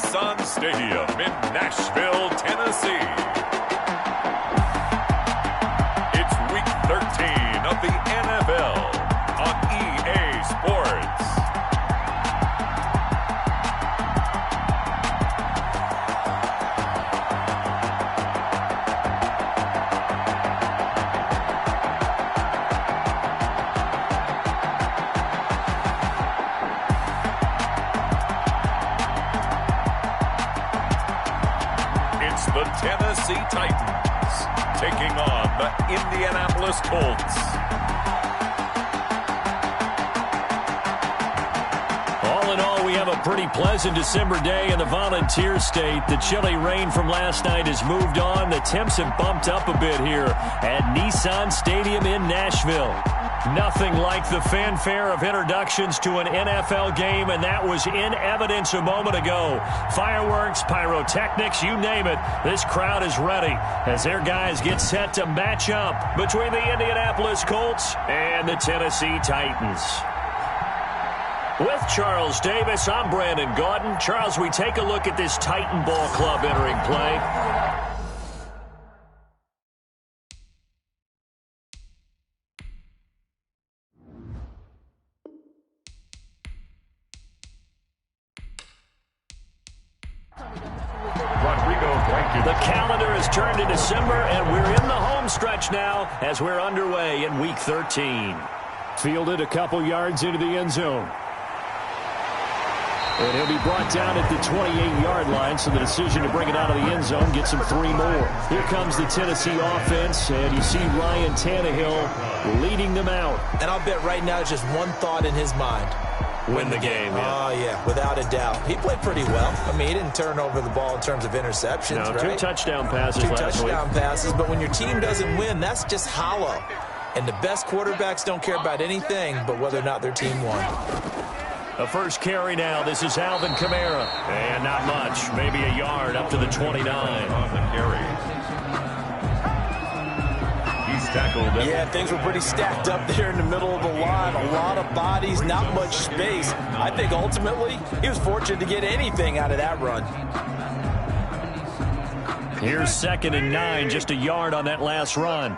Nissan Stadium in Nashville, Tennessee. It's Week 13 of the NFL on EA Sports. The Tennessee Titans taking on the Indianapolis Colts. All in all, we have a pretty pleasant December day in the Volunteer State. The chilly rain from last night has moved on. The temps have bumped up a bit here at Nissan Stadium in Nashville. Nothing like the fanfare of introductions to an NFL game, and that was in evidence a moment ago. Fireworks, pyrotechnics, you name it. This crowd is ready as their guys get set to match up between the Indianapolis Colts and the Tennessee Titans. With Charles Davis, I'm Brandon Gaudin. Charles, we take a look at this Titan ball club entering play. The calendar has turned to December, and we're in the home stretch now as we're underway in Week 13. Fielded a couple yards into the end zone. And he'll be brought down at the 28-yard line, so the decision to bring it out of the end zone gets him 3 more. Here comes the Tennessee offense, and you see Ryan Tannehill leading them out. And I'll bet right now just one thought in his mind. Win the game, yeah. Oh, yeah, without a doubt. He played pretty well. I mean, he didn't turn over the ball in terms of interceptions, no, right? 2 touchdown passes last week. 2 touchdown passes, but when your team doesn't win, that's just hollow. And the best quarterbacks don't care about anything but whether or not their team won. The first carry now. This is Alvin Kamara. And not much. Maybe a yard up to the 29. On the carry. Tackled. Yeah, things were pretty stacked up there in the middle of the line. A lot of bodies, not much space. I think ultimately he was fortunate to get anything out of that run. Here's 2nd and 9, just a yard on that last run.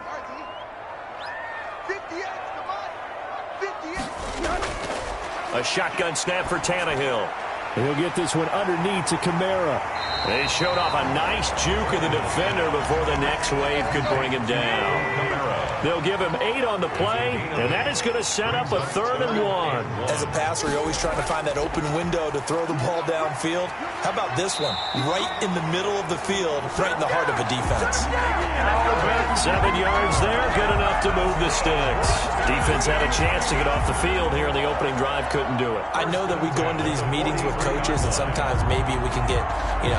A shotgun snap for Tannehill. He'll get this one underneath to Kamara. They showed off a nice juke of the defender before the next wave could bring him down. They'll give him 8 on the play, and that is going to set up a 3rd and 1. As a passer, you're always trying to find that open window to throw the ball downfield. How about this one? Right in the middle of the field, right in the heart of a defense. 7 yards there, good enough to move the sticks. Defense had a chance to get off the field here in the opening drive, couldn't do it. I know that we go into these meetings with coaches, and sometimes maybe we can get,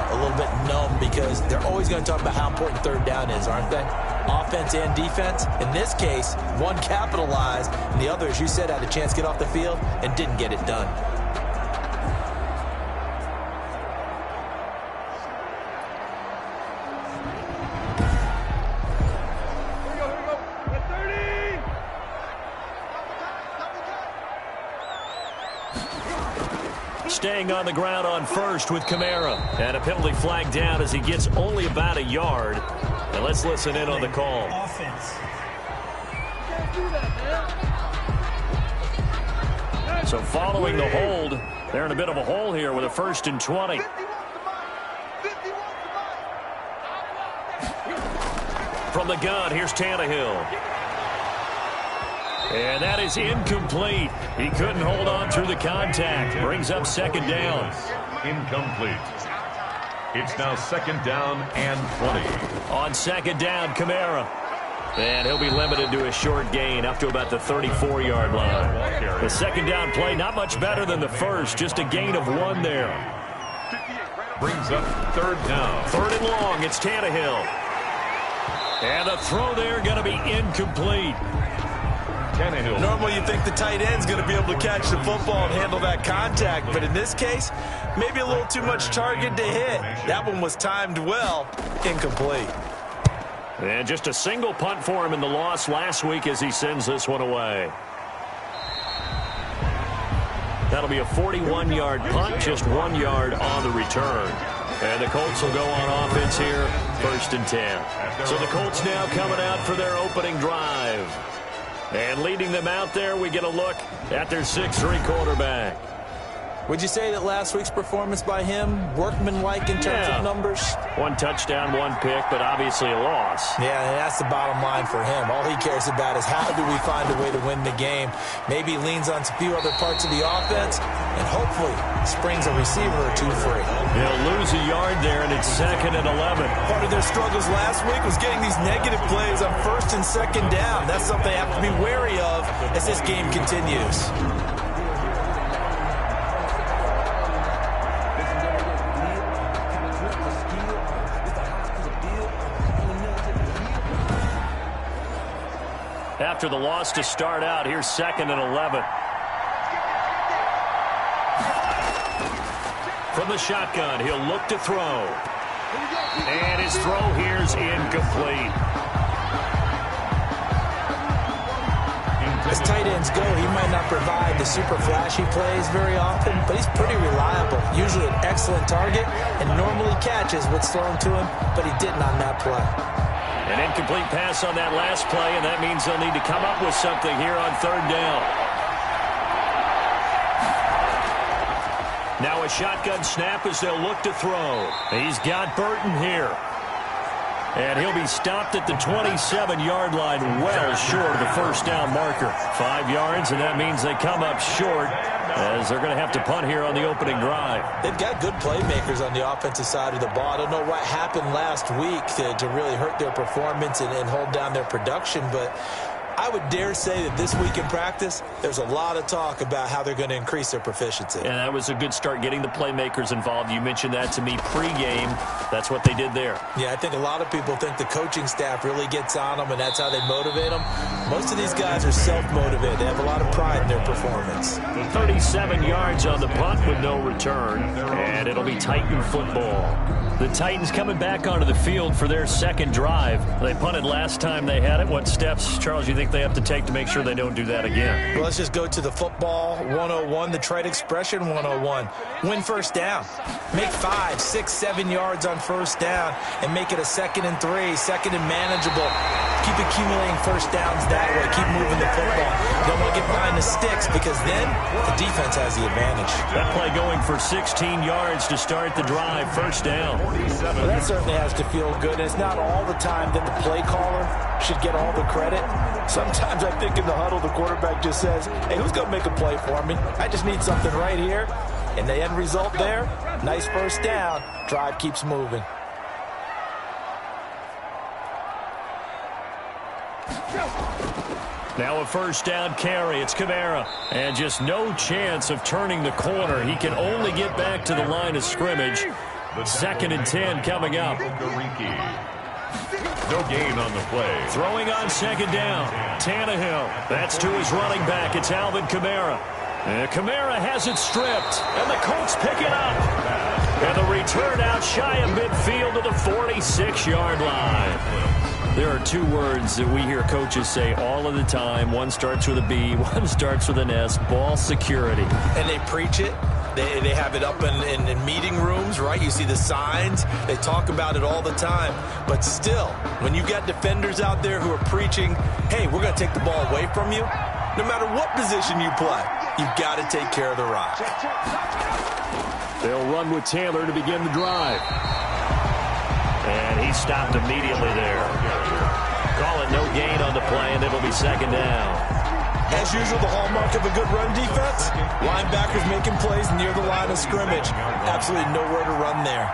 a little bit numb because they're always going to talk about how important 3rd down is, aren't they? Offense and defense. In this case, one capitalized, and the other, as you said, had a chance to get off the field and didn't get it done. Staying on the ground on 1st with Kamara. And a penalty flag down as he gets only about a yard. And let's listen in on the call. Offense. So following the hold, they're in a bit of a hole here with a 1st and 20. From the gun, here's Tannehill. And that is incomplete. He couldn't hold on through the contact. Brings up 2nd down. Incomplete. It's now 2nd down and 20. On 2nd down, Kamara. And he'll be limited to a short gain up to about the 34-yard line. The 2nd down play, not much better than the first. Just a gain of 1 there. Brings up 3rd down. 3rd and long, it's Tannehill. And the throw there going to be incomplete. Tannehill. Normally you think the tight end's going to be able to catch the football and handle that contact, but in this case, maybe a little too much target to hit. That one was timed well, incomplete. And just a single punt for him in the loss last week as he sends this one away. That'll be a 41-yard punt, just 1 yard on the return. And the Colts will go on offense here, 1st and 10. So the Colts now coming out for their opening drive. And leading them out there, we get a look at their 6'3" quarterback. Would you say that last week's performance by him, workmanlike in terms of numbers? 1 touchdown, 1 pick, but obviously a loss. Yeah, and that's the bottom line for him. All he cares about is how do we find a way to win the game. Maybe leans on a few other parts of the offense, and hopefully springs a receiver or two free. He'll lose a yard there, and it's 2nd and 11. Part of their struggles last week was getting these negative plays on 1st and 2nd down. That's something they have to be wary of as this game continues. After the loss to start out, here's 2nd and 11. From the shotgun, he'll look to throw. And his throw here's incomplete. As tight ends go, he might not provide the super flashy plays very often, but he's pretty reliable. Usually an excellent target and normally catches what's thrown to him, but he didn't on that play. An incomplete pass on that last play, and that means they'll need to come up with something here on 3rd down. Now a shotgun snap as they'll look to throw. He's got Burton here. And he'll be stopped at the 27-yard line, well short of the 1st down marker. 5 yards, and that means they come up short as they're going to have to punt here on the opening drive. They've got good playmakers on the offensive side of the ball. I don't know what happened last week to really hurt their performance and hold down their production, but I would dare say that this week in practice, there's a lot of talk about how they're going to increase their proficiency. And that was a good start, getting the playmakers involved. You mentioned that to me pregame. That's what they did there. Yeah, I think a lot of people think the coaching staff really gets on them, and that's how they motivate them. Most of these guys are self-motivated. They have a lot of pride in their performance. 37 yards on the punt with no return, and it'll be Titan football. The Titans coming back onto the field for their 2nd drive. They punted last time they had it. What steps, Charles, you think they have to take to make sure they don't do that again? Well, let's just go to the football 101, the trade expression 101. Win 1st down. Make 5, 6, 7 yards on 1st down and make it a 2nd and 3, 2nd and manageable. Keep accumulating 1st downs that way. Keep moving the football. You don't want to get behind the sticks because then the defense has the advantage. That play going for 16 yards to start the drive, 1st down. Well, that certainly has to feel good. And it's not all the time that the play caller should get all the credit. Sometimes I think in the huddle, the quarterback just says, hey, who's going to make a play for me? I just need something right here. And the end result there, nice 1st down. Drive keeps moving. Now a 1st down carry. It's Kamara. And just no chance of turning the corner. He can only get back to the line of scrimmage. 2nd and 10 coming up. No gain on the play. Throwing on 2nd down. Tannehill. That's to his running back. It's Alvin Kamara. And Kamara has it stripped. And the Colts pick it up. And the return out shy of midfield to the 46-yard line. There are 2 words that we hear coaches say all of the time. One starts with a B, one starts with an S. Ball security. And they preach it. They have it up in meeting rooms, right? You see the signs. They talk about it all the time. But still, when you got defenders out there who are preaching, hey, we're going to take the ball away from you, no matter what position you play, you've got to take care of the rock. They'll run with Taylor to begin the drive. And he stopped immediately there. Call it no gain on the play, and it'll be 2nd down. As usual, the hallmark of a good run defense, linebackers making plays near the line of scrimmage. Absolutely nowhere to run there.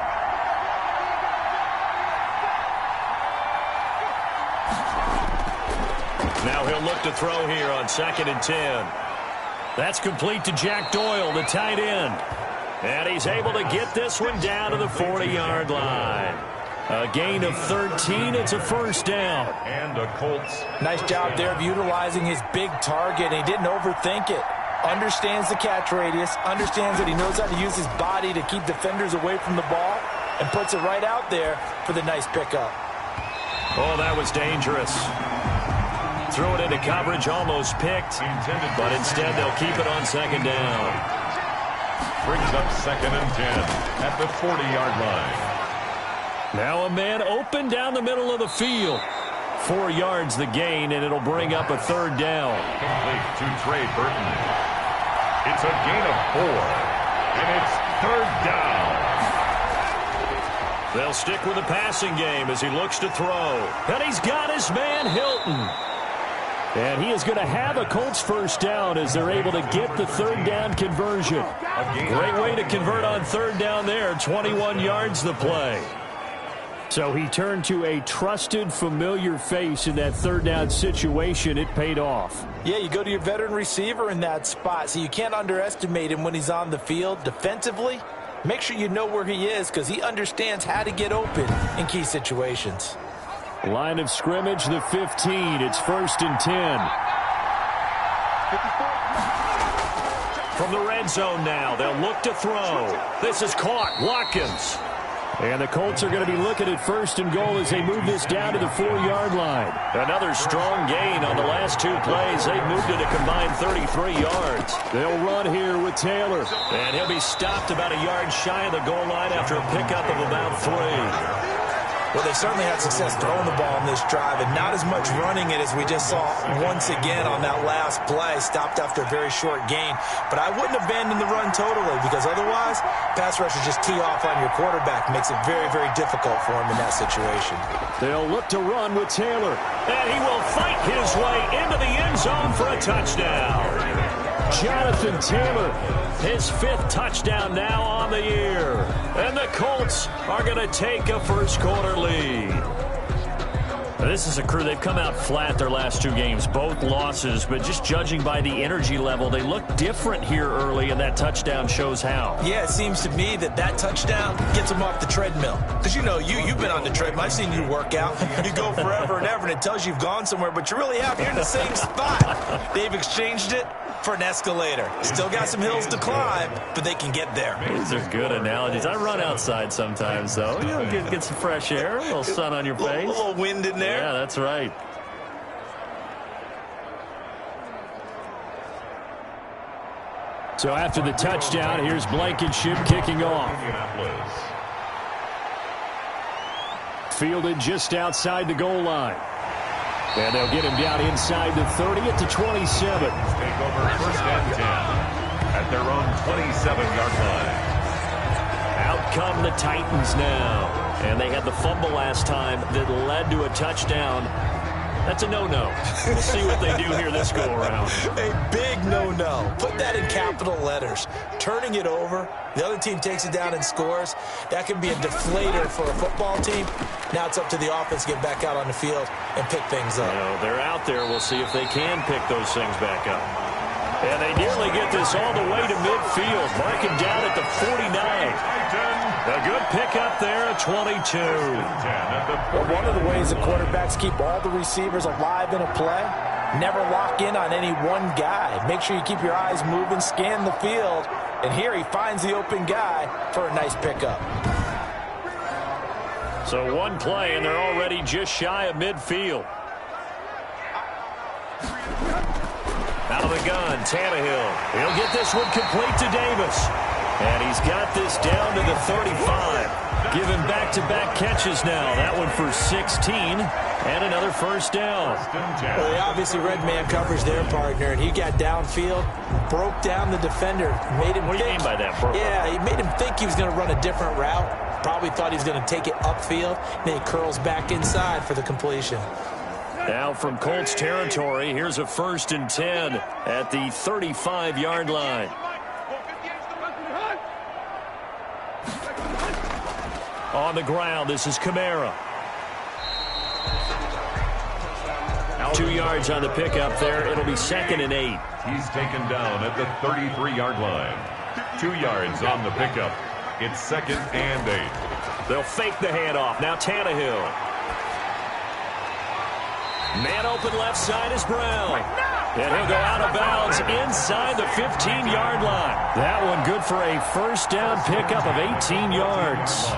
Now he'll look to throw here on 2nd and 10. That's complete to Jack Doyle, the tight end. And he's able to get this one down to the 40-yard line. A gain of 13. It's a 1st down. And the Colts. Nice job there of utilizing his big target. He didn't overthink it. Understands the catch radius. Understands that he knows how to use his body to keep defenders away from the ball. And puts it right out there for the nice pickup. Oh, that was dangerous. Threw it into coverage, almost picked. But instead they'll keep it on 2nd down. brings up 2nd and 10 at the 40-yard line. Now a man open down the middle of the field. 4 yards the gain, and it'll bring up a 3rd down. Complete to Trey Burton. It's a gain of 4, and it's 3rd down. They'll stick with the passing game as he looks to throw. And he's got his man, Hilton. And he is going to have a Colts 1st down as they're able to get the 3rd down conversion. Great way to convert on 3rd down there. 21 yards the play. So he turned to a trusted, familiar face in that 3rd down situation. It paid off. Yeah, you go to your veteran receiver in that spot, so you can't underestimate him when he's on the field. Defensively, make sure you know where he is because he understands how to get open in key situations. Line of scrimmage, the 15. It's 1st and 10. From the red zone now, they'll look to throw. This is caught. Watkins. And the Colts are going to be looking at 1st and goal as they move this down to the 4-yard line. Another strong gain on the last 2 plays. They've moved it a combined 33 yards. They'll run here with Taylor. And he'll be stopped about a yard shy of the goal line after a pickup of about 3. Well, they certainly had success throwing the ball in this drive, and not as much running it as we just saw once again on that last play. Stopped after a very short gain. But I wouldn't abandon the run totally because otherwise, pass rushers just tee off on your quarterback. Makes it very, very difficult for him in that situation. They'll look to run with Taylor. And he will fight his way into the end zone for a touchdown. Jonathan Taylor, his 5th touchdown now on the year. And the Colts are going to take a first-quarter lead. This is a crew. They've come out flat their last 2 games, both losses, but just judging by the energy level, they look different here early, and that touchdown shows how. Yeah, it seems to me that touchdown gets them off the treadmill. Because, you know, you've been on the treadmill. I've seen you work out. You go forever and ever, and it tells you you've gone somewhere, but you really have. You're in the same spot. They've exchanged it for an escalator. Still got some hills to climb, but they can get there. These are good analogies. I run outside sometimes, though. You know, get some fresh air, a little sun on your face. A little wind in there. Yeah, that's right. So after the touchdown, here's Blankenship kicking off. Fielded just outside the goal line. And they'll get him down inside the 30 at the 27. Take over 1st and 10 at their own 27-yard line. Out come the Titans now. And they had the fumble last time that led to a touchdown. That's a no-no. We'll see what they do here this go-around. A big no-no. Put that in capital letters. Turning it over, the other team takes it down and scores. That can be a deflator for a football team. Now it's up to the offense to get back out on the field and pick things up. You know, they're out there. We'll see if they can pick those things back up. And they nearly get this all the way to midfield. Marking down at the 49. A good pickup there at 22. Well, one of the ways the quarterbacks keep all the receivers alive in a play, never lock in on any one guy. Make sure you keep your eyes moving, scan the field, and here he finds the open guy for a nice pickup. So one play, and they're already just shy of midfield. Out of the gun, Tannehill. He'll get this one complete to Davis. And he's got this down to the 35. Giving back-to-back catches now. That one for 16 and another 1st down. Well, they obviously read man coverage their partner, and he got downfield, broke down the defender, made him What do you mean by that, bro? Yeah, he made him think he was going to run a different route. Probably thought he was going to take it upfield. Then he curls back inside for the completion. Now from Colts territory, here's a 1st and 10 at the 35-yard line. On the ground, this is Kamara. 2 yards on the pickup there. It'll be 2nd and 8. He's taken down at the 33-yard line. 2 yards on the pickup. It's 2nd and 8. They'll fake the handoff. Now Tannehill. Man open left side is Brown. And he'll go out of bounds inside the 15-yard line. That one good for a 1st down pickup of 18 yards.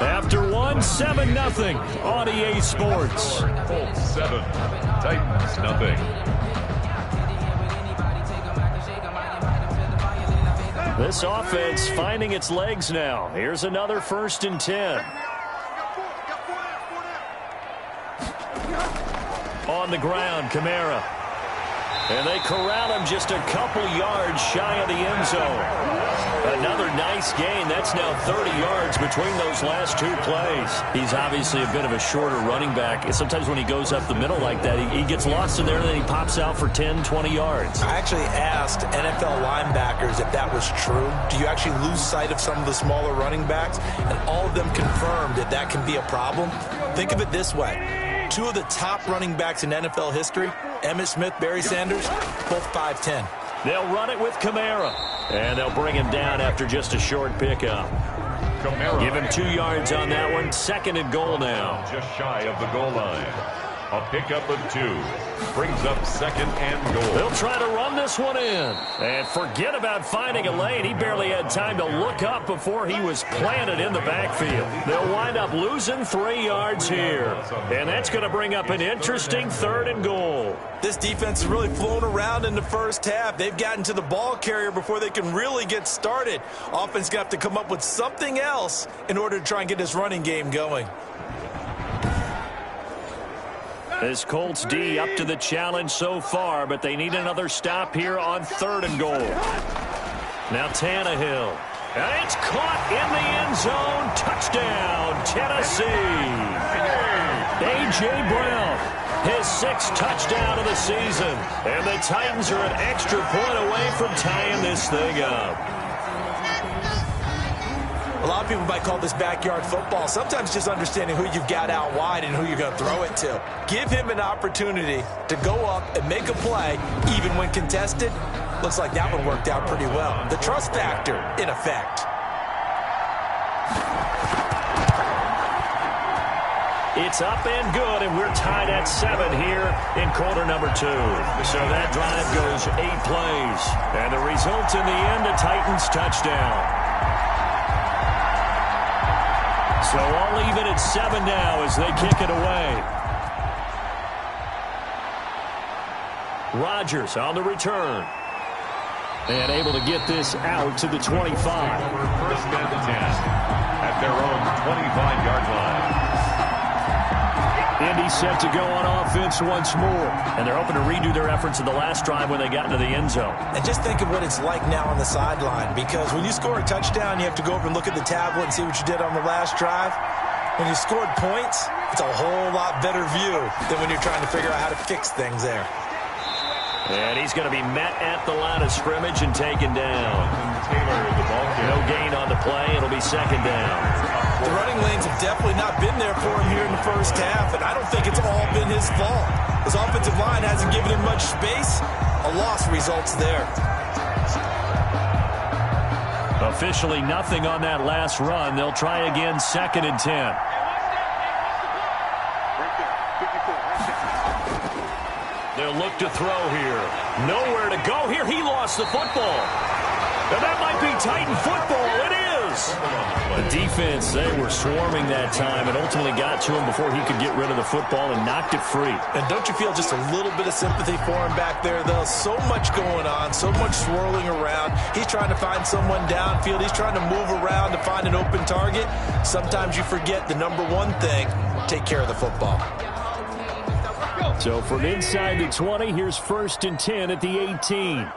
After one, 7-0 on EA Sports. Colts 7, Titans nothing. This offense finding its legs now. Here's another 1st and 10. On the ground, Kamara. And they corral him just a couple yards shy of the end zone. Another nice gain. That's now 30 yards between those last 2 plays. He's obviously a bit of a shorter running back. Sometimes when he goes up the middle like that, he gets lost in there, and then he pops out for 10, 20 yards. I actually asked NFL linebackers if that was true. Do you actually lose sight of some of the smaller running backs? And all of them confirmed that that can be a problem. Think of it this way. 2 of the top running backs in NFL history, Emmitt Smith, Barry Sanders, both 5'10". They'll run it with Kamara. And they'll bring him down after just a short pickup. Kamara. Give him 2 yards on that one. 2nd and goal now. Just shy of the goal line. A pickup of 2. Brings up 2nd and goal. They'll try to run this one in. And forget about finding a lane. He barely had time to look up before he was planted in the backfield. They'll wind up losing 3 yards here. And that's going to bring up an interesting 3rd and goal. This defense is really flown around in the first half. They've gotten to the ball carrier before they can really get started. Offense going to have to come up with something else in order to try and get this running game going. This Colts D up to the challenge so far, but they need another stop here on 3rd and goal. Now Tannehill. And it's caught in the end zone. Touchdown, Tennessee. A.J. Brown, his 6th touchdown of the season. And the Titans are an extra point away from tying this thing up. A lot of people might call this backyard football. Sometimes just understanding who you've got out wide and who you're going to throw it to. Give him an opportunity to go up and make a play, even when contested. Looks like that one worked out pretty well. The trust factor in effect. It's up and good, and we're tied at 7 here in quarter number 2. So that drive goes 8 plays. And the result in the end, a Titans touchdown. So all even at 7 now as they kick it away. Rodgers on the return. And able to get this out to the 25. 1st and 10 at their own 25-yard line. Indy set to go on offense once more. And they're hoping to redo their efforts in the last drive when they got into the end zone. And just think of what it's like now on the sideline. Because when you score a touchdown, you have to go over and look at the tablet and see what you did on the last drive. When you scored points, it's a whole lot better view than when you're trying to figure out how to fix things there. And he's going to be met at the line of scrimmage and taken down. No gain on the play. It'll be 2nd down. The running lanes have definitely not been there for him here in the first half, and I don't think it's all been his fault. His offensive line hasn't given him much space. A loss results there. Officially nothing on that last run. They'll try again 2nd and 10. They'll look to throw here. Nowhere to go here. He lost the football. And that might be Titan football. It is. The defense, they were swarming that time and ultimately got to him before he could get rid of the football and knocked it free. And don't you feel just a little bit of sympathy for him back there, though? So much going on, so much swirling around. He's trying to find someone downfield. He's trying to move around to find an open target. Sometimes you forget the number one thing, take care of the football. So from inside the 20, here's 1st and 10 at the 18.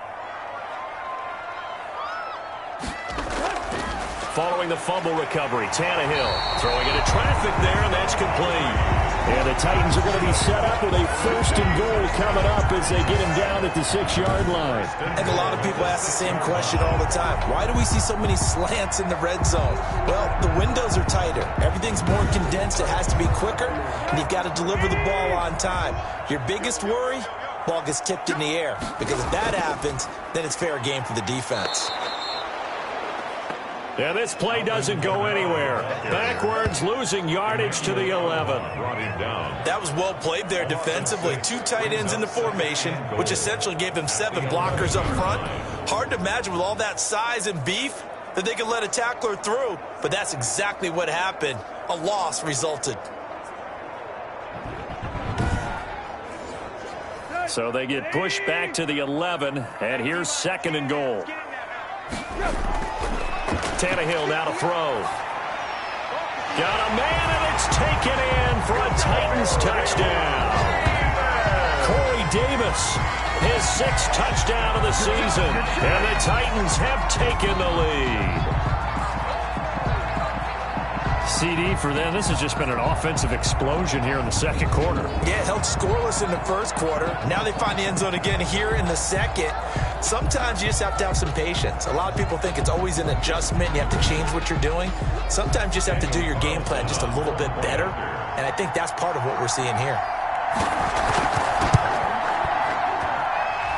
Following the fumble recovery, Tannehill throwing into traffic there, and that's complete. And the Titans are going to be set up with a 1st and goal coming up as they get him down at the 6-yard line. And a lot of people ask the same question all the time. Why do we see so many slants in the red zone? Well, the windows are tighter. Everything's more condensed. It has to be quicker, and you've got to deliver the ball on time. Your biggest worry? Ball gets tipped in the air. Because if that happens, then it's fair game for the defense. Yeah, this play doesn't go anywhere. Backwards, losing yardage to the 11. Brought him down. That was well played there defensively. 2 tight ends in the formation, which essentially gave him 7 blockers up front. Hard to imagine with all that size and beef that they could let a tackler through, but that's exactly what happened. A loss resulted. So they get pushed back to the 11, and here's 2nd and goal. Tannehill now to throw. Got a man, and it's taken in for a Titans touchdown. Corey Davis, his 6th touchdown of the season, and the Titans have taken the lead. CD for them. This has just been an offensive explosion here in the 2nd quarter. Yeah, held scoreless in the 1st quarter. Now they find the end zone again here in the 2nd. Sometimes you just have to have some patience. A lot of people think it's always an adjustment. You have to change what you're doing. Sometimes you just have to do your game plan just a little bit better. And I think that's part of what we're seeing here.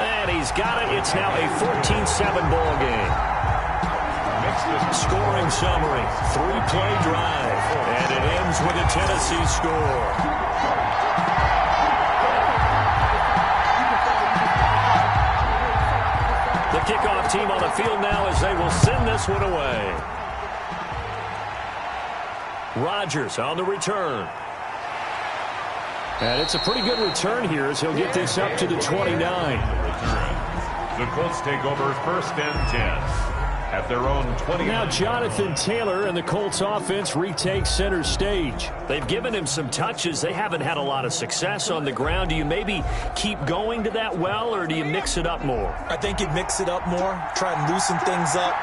And he's got it. It's now a 14-7 ball game. Scoring summary, 3-play drive, and it ends with a Tennessee score. The kickoff team on the field now as they will send this one away. Rodgers on the return. And it's a pretty good return here as he'll get this up to the 29. The Colts take over 1st and 10. At their own 20. Now Jonathan Taylor and the Colts offense retake center stage. They've given him some touches. They haven't had a lot of success on the ground. Do you maybe keep going to that well, or do you mix it up more? I think you mix it up more, try and loosen things up.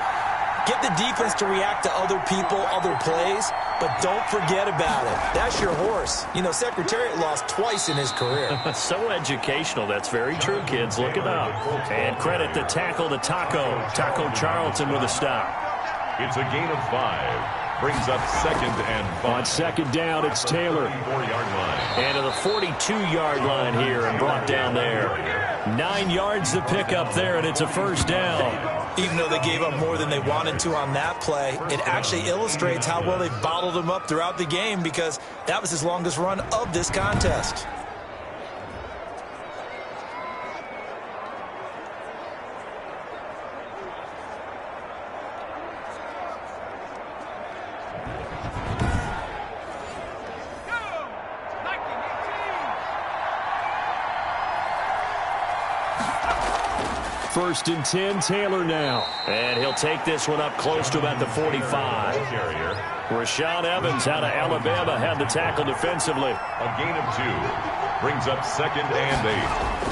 Get the defense to react to other people, other plays, but don't forget about it. That's your horse. You know, Secretariat lost twice in his career. So educational. That's very true, kids. Look it up. And credit the tackle to Taco Charlton with a stop. It's a gain of 5. Brings up 2nd and 5. On 2nd down, it's Taylor. 44-yard line. And to the 42-yard line here and brought down there. 9 yards to pick up there, and it's a 1st down. Even though they gave up more than they wanted to on that play, it actually illustrates how well they bottled him up throughout the game, because that was his longest run of this contest. First and 10, Taylor now. And he'll take this one up close to about the 45. Rashaan Evans out of Alabama had the tackle defensively. A gain of 2. Brings up 2nd and 8.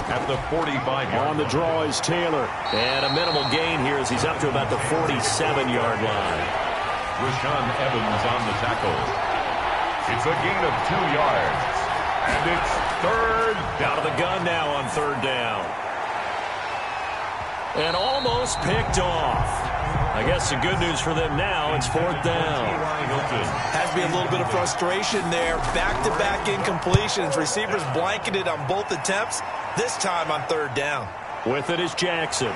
At the 45-yard line. On the draw is Taylor. And a minimal gain here as he's up to about the 47-yard line. Rashaan Evans on the tackle. It's a gain of 2 yards. And it's 3rd. Out of the gun now on 3rd down. And almost picked off. I guess the good news for them now, it's 4th down. Has to be a little bit of frustration there. Back-to-back incompletions. Receivers blanketed on both attempts, this time on 3rd down. With it is Jackson.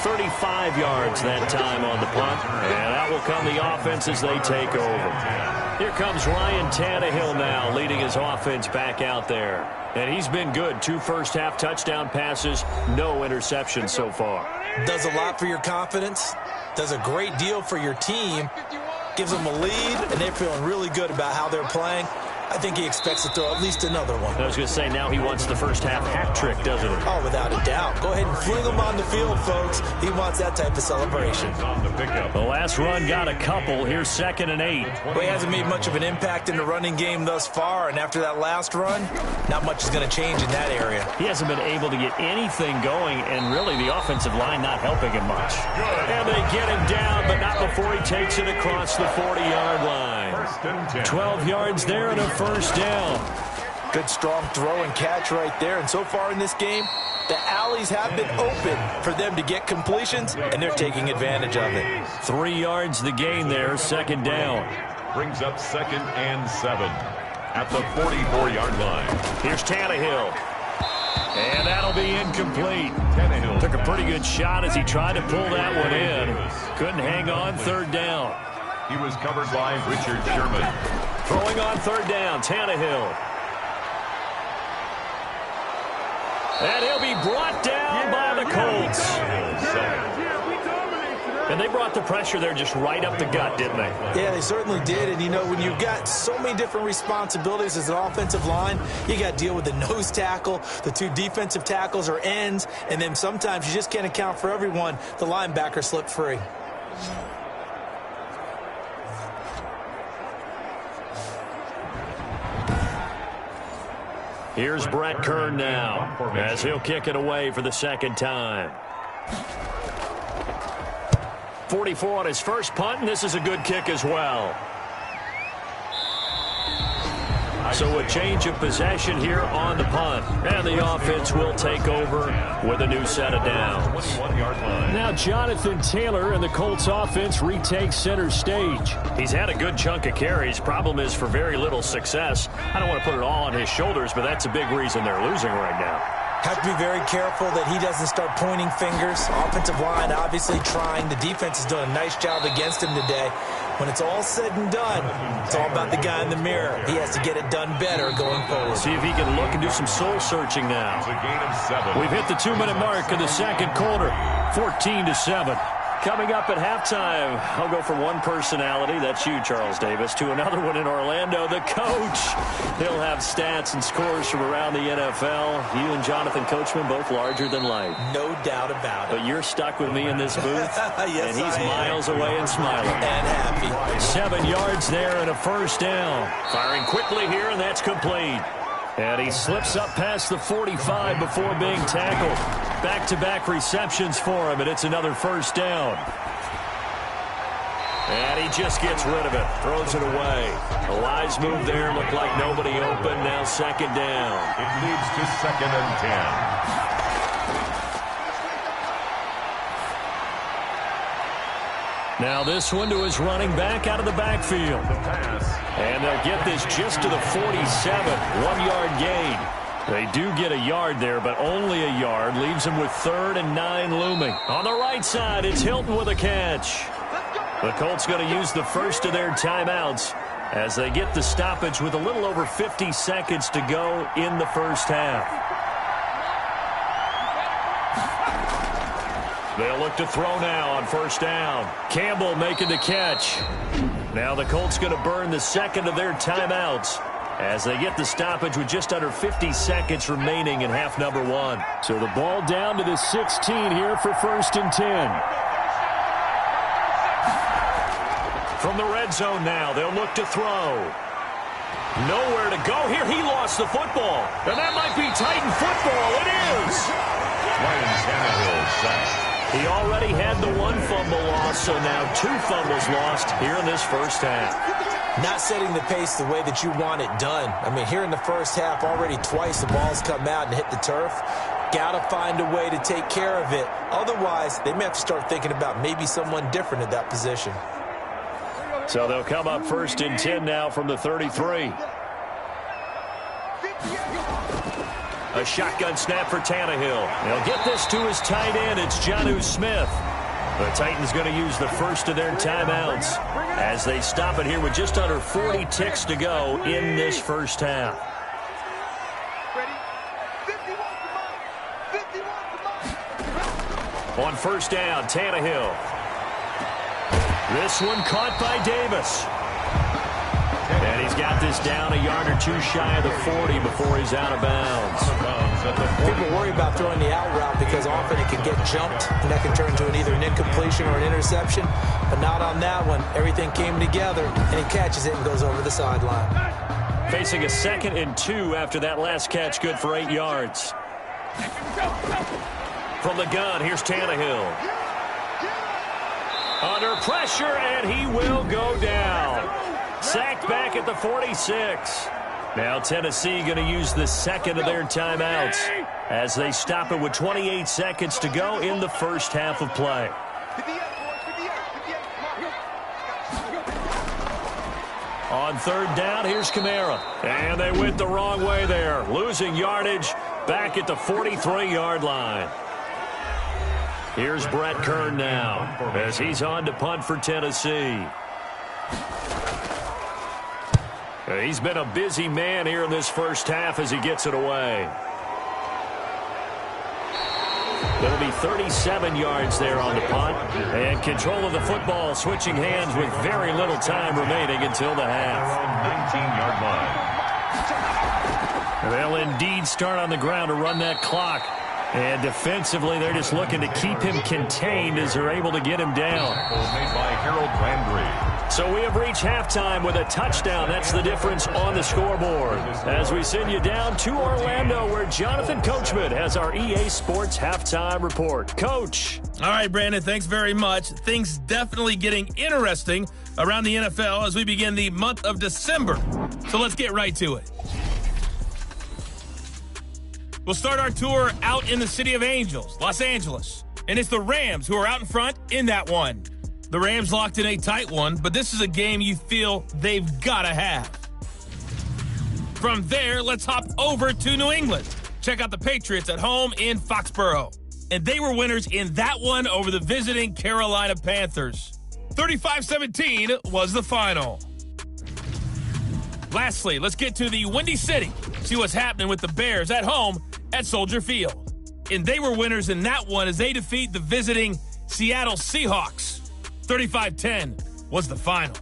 35 yards that time on the punt. And that will come the offense as they take over. Here comes Ryan Tannehill now, leading his offense back out there. And he's been good. 2 first-half touchdown passes, no interceptions so far. Does a lot for your confidence. Does a great deal for your team. Gives them a lead, and they're feeling really good about how they're playing. I think he expects to throw at least another one. I was going to say, now he wants the first-half hat trick, doesn't he? Oh, without a doubt. Go ahead and fling him on the field, folks. He wants that type of celebration. The last run got a couple. Here's 2nd and 8. Well, he hasn't made much of an impact in the running game thus far, and after that last run, not much is going to change in that area. He hasn't been able to get anything going, and really the offensive line not helping him much. And they get him down, but not before he takes it across the 40-yard line. 12 yards there and a 1st down. Good strong throw and catch right there. And so far in this game, the alleys have been open for them to get completions, and they're taking advantage of it. 3 yards the gain there, 2nd down. Brings up 2nd and 7 at the 44-yard line. Here's Tannehill. And that'll be incomplete. Tannehill took a pretty good shot as he tried to pull that one in. Couldn't hang on, 3rd down. He was covered by Richard Sherman. Throwing on 3rd down, Tannehill. And he'll be brought down by the Colts. And they brought the pressure there just right up the gut, didn't they? Yeah, they certainly did. And, you know, when you've got so many different responsibilities as an offensive line, you got to deal with the nose tackle, the 2 defensive tackles or ends, and then sometimes you just can't account for everyone. The linebacker slipped free. Here's Brett Kern now as he'll kick it away for the second time. 44 on his first punt, and this is a good kick as well. So a change of possession here on the punt. And the offense will take over with a new set of downs. Now Jonathan Taylor and the Colts offense retake center stage. He's had a good chunk of carries. Problem is for very little success. I don't want to put it all on his shoulders, but that's a big reason they're losing right now. Have to be very careful that he doesn't start pointing fingers. Offensive line obviously trying. The defense has done a nice job against him today. When it's all said and done, it's all about the guy in the mirror. He has to get it done better going forward. See if he can look and do some soul-searching now. We've hit the 2-minute mark of the second quarter, 14-7. Coming up at halftime, I'll go from one personality, that's you, Charles Davis, to another one in Orlando, the coach. He'll have stats and scores from around the NFL. You and Jonathan Coachman both larger than life. No doubt about it. But you're stuck with me in this booth, yes, and he's miles away and smiling. And happy. 7 yards there and a first down. Firing quickly here, and that's complete. And he slips up past the 45 before being tackled. Back-to-back receptions for him, and it's another first down. And he just gets rid of it, throws it away. A wise move there, looked like nobody open, now second down. It leads to 2nd and 10. Now this one to his running back out of the backfield. And they'll get this just to the 47, 1-yard gain. They do get a yard there, but only a yard. Leaves them with 3rd and 9 looming. On the right side, it's Hilton with a catch. The Colts going to use the first of their timeouts as they get the stoppage with a little over 50 seconds to go in the first half. They'll look to throw now on first down. Campbell making the catch. Now the Colts going to burn the second of their timeouts as they get the stoppage with just under 50 seconds remaining in half number 1. So the ball down to the 16 here for 1st and 10. From the red zone now, they'll look to throw. Nowhere to go here. He lost the football. And that might be Titan football. It is. Ryan Tannehill sacked. He already had the 1 fumble loss, so now 2 fumbles lost here in this first half. Not setting the pace the way that you want it done. I mean, here in the first half, already twice the ball's come out and hit the turf. Got to find a way to take care of it. Otherwise, they may have to start thinking about maybe someone different at that position. So they'll come up 1st and 10 now from the 33. A shotgun snap for Tannehill. They'll get this to his tight end. It's Jonnu Smith. The Titans going to use the first of their timeouts as they stop it here with just under 40 ticks to go in this first half. On first down, Tannehill. This one caught by Davis. And he's got this down a yard or 2 shy of the 40 before he's out of bounds. People worry about throwing the out route because often it can get jumped, and that can turn into either an incompletion or an interception. But not on that one. Everything came together, and he catches it and goes over the sideline. Facing a 2nd and 2 after that last catch, good for 8 yards. From the gun, here's Tannehill. Under pressure, and he will go down. Sacked back at the 46. Now Tennessee going to use the second of their timeouts as they stop it with 28 seconds to go in the first half of play. On 3rd down, here's Kamara. And they went the wrong way there. Losing yardage back at the 43-yard line. Here's Brett Kern now as he's on to punt for Tennessee. He's been a busy man here in this first half as he gets it away. It'll be 37 yards there on the punt. And control of the football switching hands with very little time remaining until the half. They'll indeed start on the ground to run that clock. And defensively, they're just looking to keep him contained as they're able to get him down. Made by Harold Landry. So we have reached halftime with a touchdown. That's the difference on the scoreboard. As we send you down to Orlando, where Jonathan Coachman has our EA Sports halftime report. Coach. All right, Brandon, thanks very much. Things definitely getting interesting around the NFL as we begin the month of December. So let's get right to it. We'll start our tour out in the City of Angels, Los Angeles. And it's the Rams who are out in front in that one. The Rams locked in a tight one, but this is a game you feel they've got to have. From there, let's hop over to New England. Check out the Patriots at home in Foxborough. And they were winners in that one over the visiting Carolina Panthers. 35-17 was the final. Lastly, let's get to the Windy City. See what's happening with the Bears at home at Soldier Field. And they were winners in that one as they defeat the visiting Seattle Seahawks. 35-10 was the final.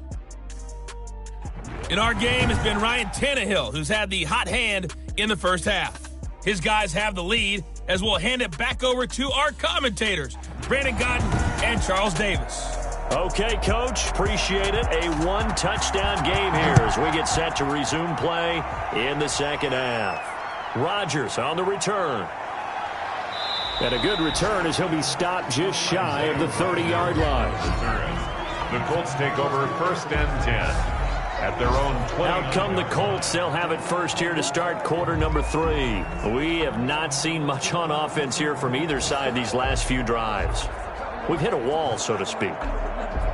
In our game has been Ryan Tannehill, who's had the hot hand in the first half. His guys have the lead as we'll hand it back over to our commentators, Brandon Godden and Charles Davis. Okay, Coach, appreciate it. A one-touchdown game here as we get set to resume play in the second half. Rodgers on the return. And a good return as he'll be stopped just shy of the 30-yard line. The Colts take over first and 10 at their own 20. Out come the Colts. They'll have it first here to start quarter number 3. We have not seen much on offense here from either side these last few drives. We've hit a wall, so to speak.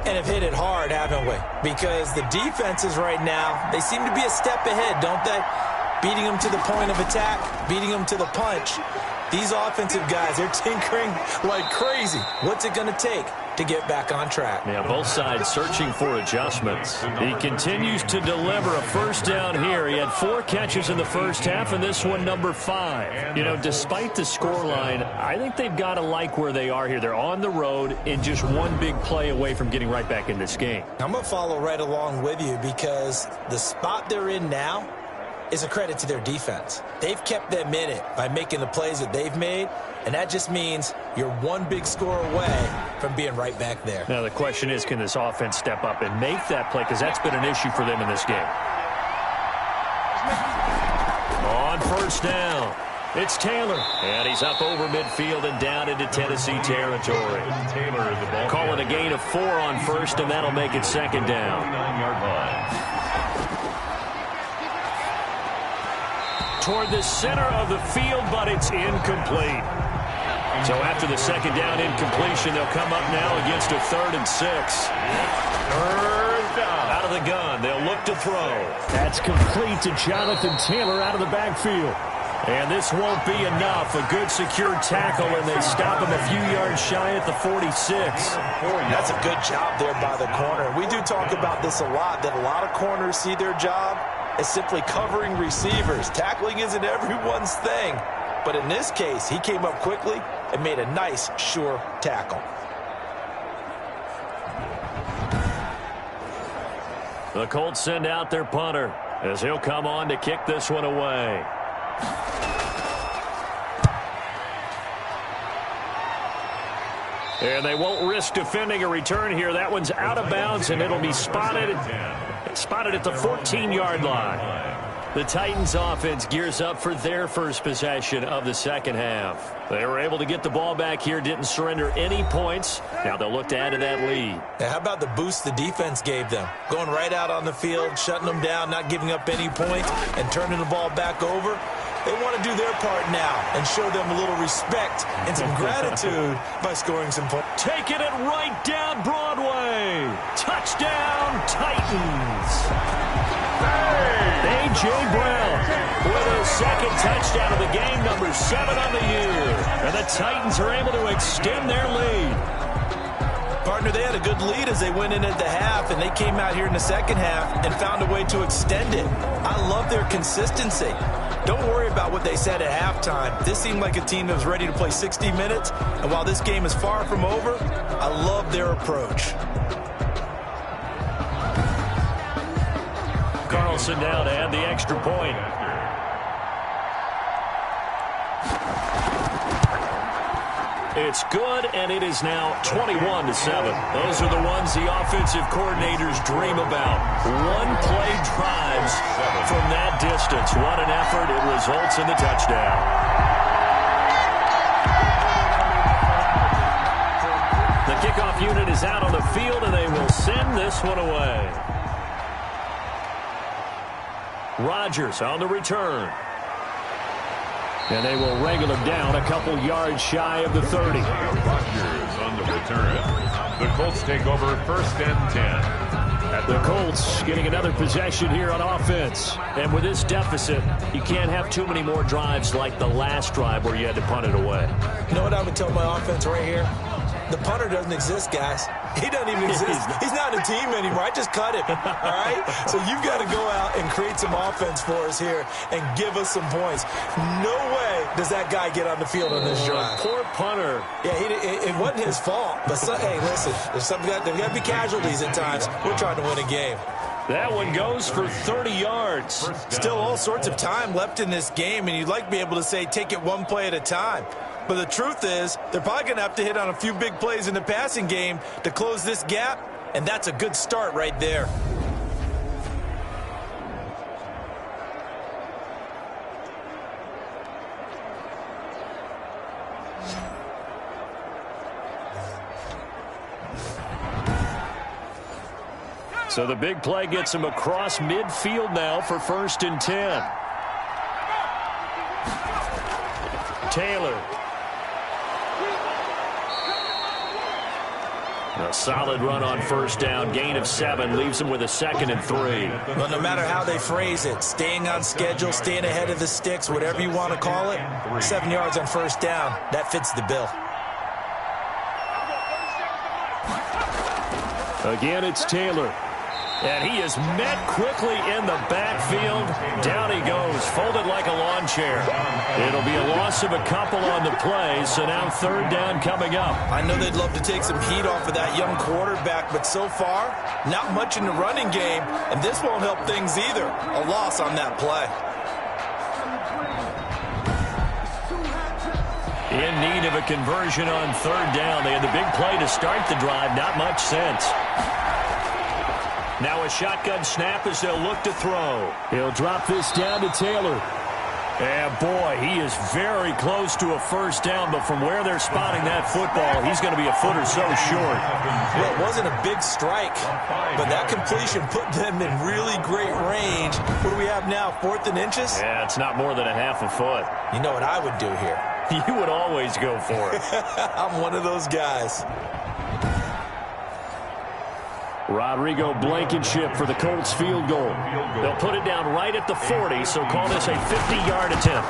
And have hit it hard, haven't we? Because the defenses right now, they seem to be a step ahead, don't they? Beating them to the point of attack, beating them to the punch. These offensive guys, they're tinkering like crazy. What's it going to take to get back on track? Yeah, both sides searching for adjustments. He continues to deliver a first down here. He had 4 catches in the first half, and this one number 5. You know, despite the scoreline, I think they've got to like where they are here. They're on the road and just one big play away from getting right back in this game. I'm going to follow right along with you because the spot they're in now is a credit to their defense. They've kept them in it by making the plays that they've made, and that just means you're one big score away from being right back there. Now the question is, can this offense step up and make that play? Because that's been an issue for them in this game. On first down, it's Taylor. And he's up over midfield and down into Tennessee territory. Calling a gain of 4 on first, and that'll make it second down. 9-yard line. Toward the center of the field, but it's incomplete. So after the second down incompletion, they'll come up now against a 3rd and 6. Third down. Out of the gun, they'll look to throw. That's complete to Jonathan Taylor out of the backfield. And this won't be enough. A good secure tackle, and they stop him a few yards shy at the 46. That's a good job there by the corner. We do talk about this a lot, that a lot of corners see their job as simply covering receivers. Tackling isn't everyone's thing. But in this case, he came up quickly and made a nice, sure tackle. The Colts send out their punter as he'll come on to kick this one away. And they won't risk defending a return here. That one's out of bounds, and it'll be spotted at the 14-yard line. The Titans offense gears up for their first possession of the second half. They were able to get the ball back here, didn't surrender any points. Now they'll look to add to that lead. Now, how about the boost the defense gave them? Going right out on the field, shutting them down, not giving up any points, and turning the ball back over. They want to do their part now and show them a little respect and some gratitude by scoring some points. Taking it right down Broadway. Touchdown, Titans. A.J. Brown with his second touchdown of the game, number 7 on the year. And the Titans are able to extend their lead. Partner, they had a good lead as they went in at the half, and they came out here in the second half and found a way to extend it. I love their consistency. Don't worry about what they said at halftime. This seemed like a team that was ready to play 60 minutes, and while this game is far from over, I love their approach. Carlson now to add the extra point. It's good, and it is now 21-7. Those are the ones the offensive coordinators dream about. One-play drives from that distance. What an effort. It results in the touchdown. The kickoff unit is out on the field, and they will send this one away. Rodgers on the return. And they will wrangle him down a couple yards shy of the 30. Rodgers on the return. The Colts take over 1st and 10. The Colts getting another possession here on offense. And with this deficit, you can't have too many more drives like the last drive where you had to punt it away. You know what I would tell my offense right here? The punter doesn't exist, guys. He doesn't even exist. He's not a team anymore. I just cut him, all right? So you've got to go out and create some offense for us here and give us some points. No way does that guy get on the field on this drive. Poor punter. Yeah, it wasn't his fault. But, hey, listen, there's got to be casualties at times. We're trying to win a game. That one goes for 30 yards. Still all sorts of time left in this game, and you'd like to be able to say take it one play at a time. But the truth is, they're probably going to have to hit on a few big plays in the passing game to close this gap, and that's a good start right there. So the big play gets him across midfield now for 1st and 10. Taylor. A solid run on 1st down. Gain of 7 leaves him with a 2nd and 3. Well, no matter how they phrase it, staying on schedule, staying ahead of the sticks, whatever you want to call it, 7 yards on 1st down, that fits the bill. Again, it's Taylor. And he is met quickly in the backfield. Down he goes, folded like a lawn chair. It'll be a loss of a couple on the play, so now 3rd down coming up. I know they'd love to take some heat off of that young quarterback, but so far, not much in the running game, and this won't help things either. A loss on that play. In need of a conversion on 3rd down. They had the big play to start the drive. Not much sense. Now a shotgun snap as they'll look to throw. He'll drop this down to Taylor. And boy, he is very close to a 1st down, but from where they're spotting that football, he's going to be a foot or so short. Well, it wasn't a big strike, but that completion put them in really great range. What do we have now, 4th and inches? Yeah, it's not more than a half a foot. You know what I would do here? You would always go for it. I'm one of those guys. Rodrigo Blankenship for the Colts field goal. They'll put it down right at the 40, so call this a 50-yard attempt.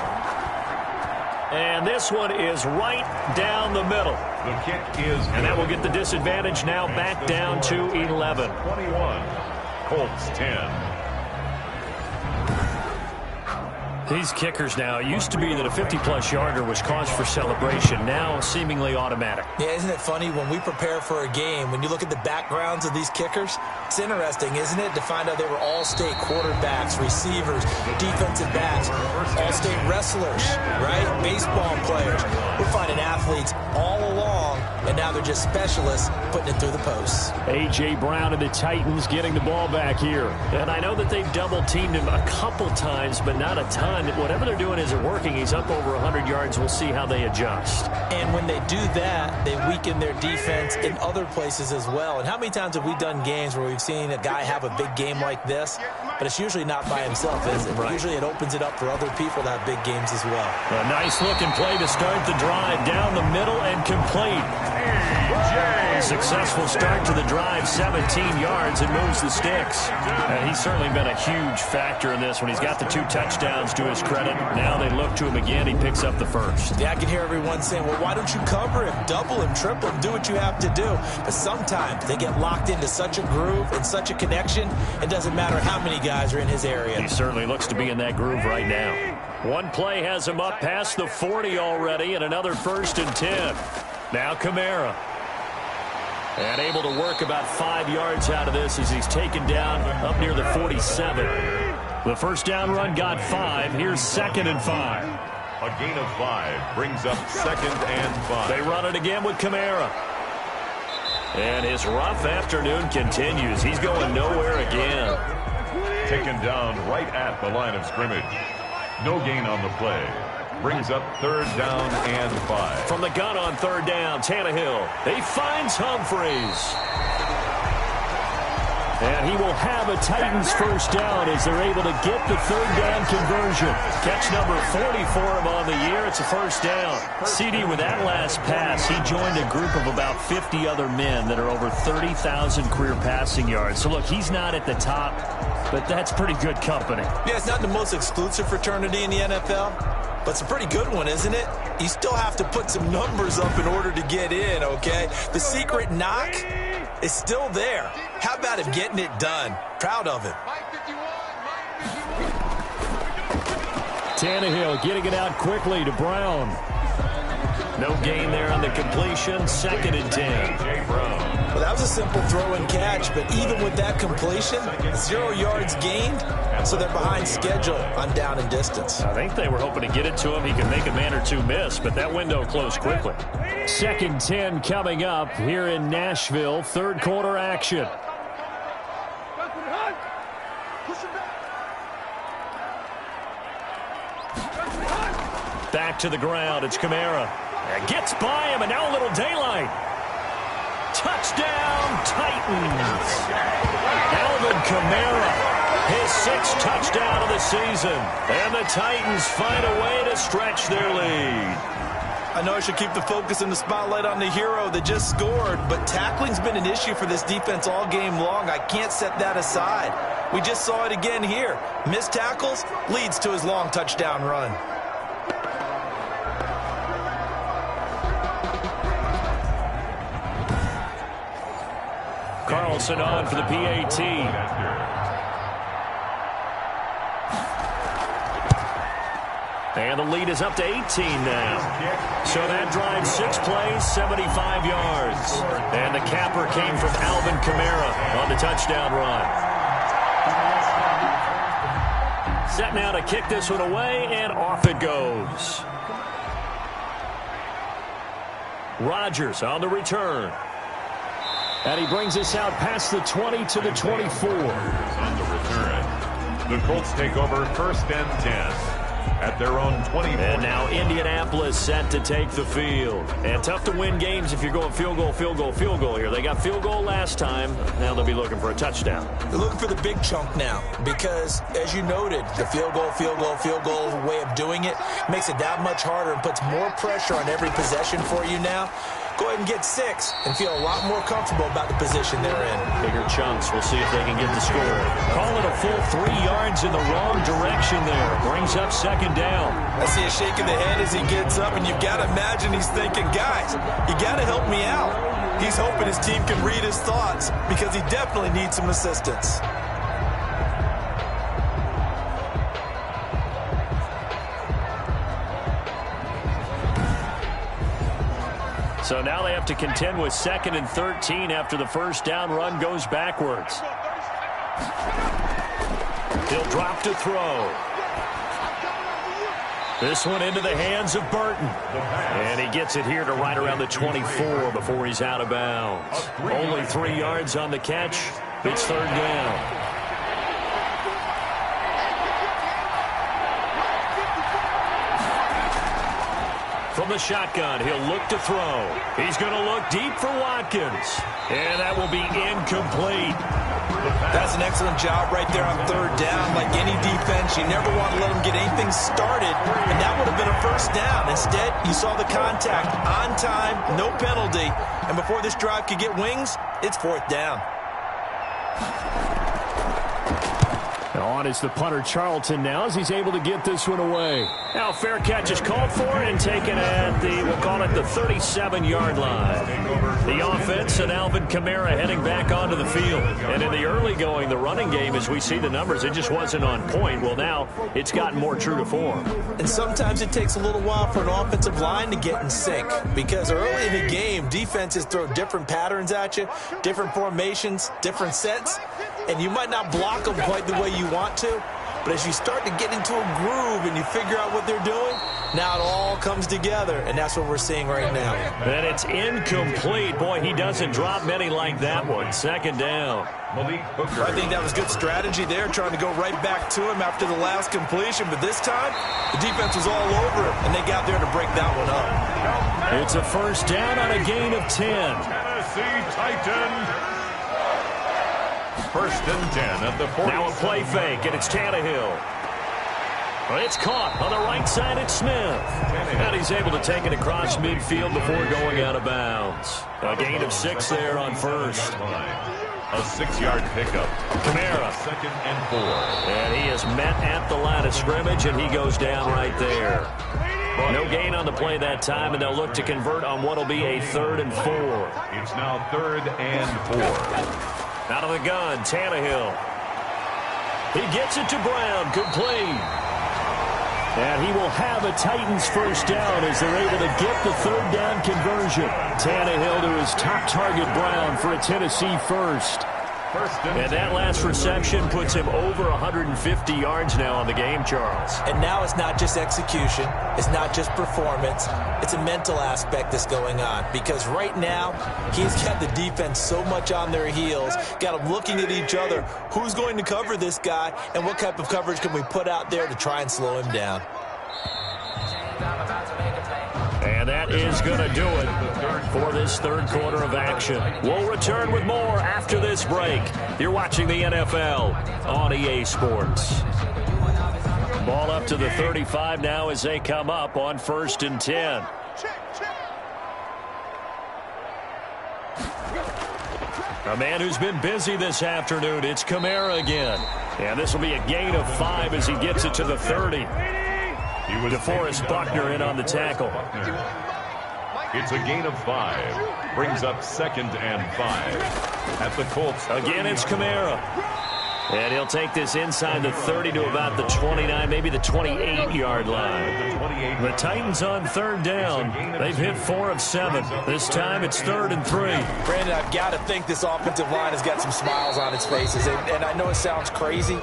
And this one is right down the middle. The kick is and that will get the disadvantage now back down to 11. 21. Colts 10. These kickers now, it used to be that a 50-plus yarder was cause for celebration. Now seemingly automatic. Yeah, isn't it funny when we prepare for a game, when you look at the backgrounds of these kickers, it's interesting, isn't it, to find out they were all-state quarterbacks, receivers, defensive backs, all-state wrestlers, right? Baseball players. We're finding athletes all along, and now they're just specialists putting it through the posts. A.J. Brown and the Titans getting the ball back here. And I know that they've double-teamed him a couple times, but not a ton. Whatever they're doing isn't working. He's up over 100 yards. We'll see how they adjust. And when they do that, they weaken their defense in other places as well. And how many times have we done games where we've seen a guy have a big game like this, but it's usually not by himself, is it? Right. Usually it opens it up for other people to have big games as well. A nice looking play to start the drive down the middle and complete. successful start to the drive, 17 yards, and moves the sticks. And he's certainly been a huge factor in this one. He's got the 2 touchdowns to his credit. Now they look to him again. He picks up the first. Yeah, I can hear everyone saying, well, why don't you cover him, double him, triple him, do what you have to do. But sometimes they get locked into such a groove and such a connection, it doesn't matter how many guys are in his area. He certainly looks to be in that groove right now. One play has him up past the 40 already, and another 1st and 10. Now Kamara. And able to work about 5 yards out of this as he's taken down up near the 47. The first down run got 5. Here's 2nd and 5. A gain of 5 brings up 2nd and 5. They run it again with Kamara. And his rough afternoon continues. He's going nowhere again. Taken down right at the line of scrimmage. No gain on the play. Brings up 3rd down and 5. From the gun on 3rd down, Tannehill. He finds Humphreys. And he will have a Titans first down as they're able to get the 3rd down conversion. Catch number 40 for him on the year. It's a first down. CD, with that last pass, he joined a group of about 50 other men that are over 30,000 career passing yards. So, look, he's not at the top, but that's pretty good company. Yeah, it's not the most exclusive fraternity in the NFL, but it's a pretty good one, isn't it? You still have to put some numbers up in order to get in, okay? The secret knock is still there. How about him getting it done? Proud of him. Tannehill getting it out quickly to Brown. No gain there on the completion. 2nd and 10. J. Brown. Well, that was a simple throw and catch, but even with that completion, 0 yards gained, so they're behind schedule on down and distance. I think they were hoping to get it to him. He could make a man or two miss, but that window closed quickly. 2nd 10 coming up here in Nashville. 3rd quarter action. Back to the ground. It's Kamara. Gets by him, and now a little daylight. Touchdown, Titans. Alvin Kamara, his 6th touchdown of the season. And the Titans find a way to stretch their lead. I know I should keep the focus and the spotlight on the hero that just scored, but tackling's been an issue for this defense all game long. I can't set that aside. We just saw it again here. Missed tackles leads to his long touchdown run. Carlson on for the PAT. And the lead is up to 18 now. So that drive 6 plays, 75 yards. And the capper came from Alvin Kamara on the touchdown run. Set now to kick this one away, and off it goes. Rodgers on the return. And he brings us out past the 20 to the 24. On the return. The Colts take over 1st and 10. At their own 24. And now Indianapolis set to take the field. And tough to win games if you're going field goal, field goal, field goal here. They got field goal last time. Now they'll be looking for a touchdown. They're looking for the big chunk now because, as you noted, the field goal way of doing it makes it that much harder and puts more pressure on every possession for you now. Go ahead and get 6 and feel a lot more comfortable about the position they're in. Bigger chunks. We'll see if they can get the score. Call it a full 3 yards in the wrong direction there. Brings up 2nd down. I see a shake of the head as he gets up, and you've got to imagine he's thinking, guys, you got to help me out. He's hoping his team can read his thoughts because he definitely needs some assistance. So now they have to contend with 2nd and 13 after the first down run goes backwards. He'll drop to throw. This one into the hands of Burton. And he gets it here to right around the 24 before he's out of bounds. Only 3 yards on the catch. It's 3rd down. From the shotgun, he'll look to throw. He's going to look deep for Watkins. And that will be incomplete. That's an excellent job right there on third down. Like any defense, you never want to let them get anything started, and that would have been a first down. Instead, you saw the contact on time, no penalty, and before this drive could get wings, it's fourth down. On is the punter Charlton now as he's able to get this one away. Now fair catch is called for and taken at we'll call it the 37-yard line. The offense and Alvin Kamara heading back onto the field. And in the early going, the running game, as we see the numbers, it just wasn't on point. Well, now it's gotten more true to form. And sometimes it takes a little while for an offensive line to get in sync because early in the game, defenses throw different patterns at you, different formations, different sets, and you might not block them quite the way you want to, but as you start to get into a groove and you figure out what they're doing, now it all comes together, and that's what we're seeing right now. And it's incomplete. Boy, he doesn't drop many like that one. Second down. I think that was good strategy there, trying to go right back to him after the last completion, but this time, the defense was all over him, and they got there to break that one up. It's a first down on a gain of 10. Tennessee Titans. First and 10 at the 40. Now a play fake, and it's Tannehill. It's caught on the right side. It's Smith. And he's able to take it across midfield before going out of bounds. A gain of 6 there on first. A 6-yard pickup. Kamara. Second and 4. And he is met at the line of scrimmage, and he goes down right there. No gain on the play that time, and they'll look to convert on what will be a 3rd and 4. It's now 3rd and 4. Out of the gun, Tannehill. He gets it to Brown, complete. And he will have a Titans first down as they're able to get the 3rd down conversion. Tannehill to his top target, Brown, for a Tennessee first. And that last reception puts him over 150 yards now on the game, Charles. And now it's not just execution. It's not just performance. It's a mental aspect that's going on. Because right now, he's got the defense so much on their heels, got them looking at each other. Who's going to cover this guy, and what type of coverage can we put out there to try and slow him down? And that is going to do it for this third quarter of action. We'll return with more after this break. You're watching the NFL on EA Sports. Ball up to the 35 now as they come up on 1st and 10. A man who's been busy this afternoon, it's Kamara again. And this will be a gain of 5 as he gets it to the 30. DeForest Buckner in on the tackle. It's a gain of 5. Brings up 2nd and 5. At the Colts. Again, it's Kamara. And he'll take this inside the 30 to about the 29, maybe the 28-yard line. The Titans on 3rd down. They've hit 4 of 7. This time it's 3rd and 3. Brandon, I've got to think this offensive line has got some smiles on its faces. And I know it sounds crazy,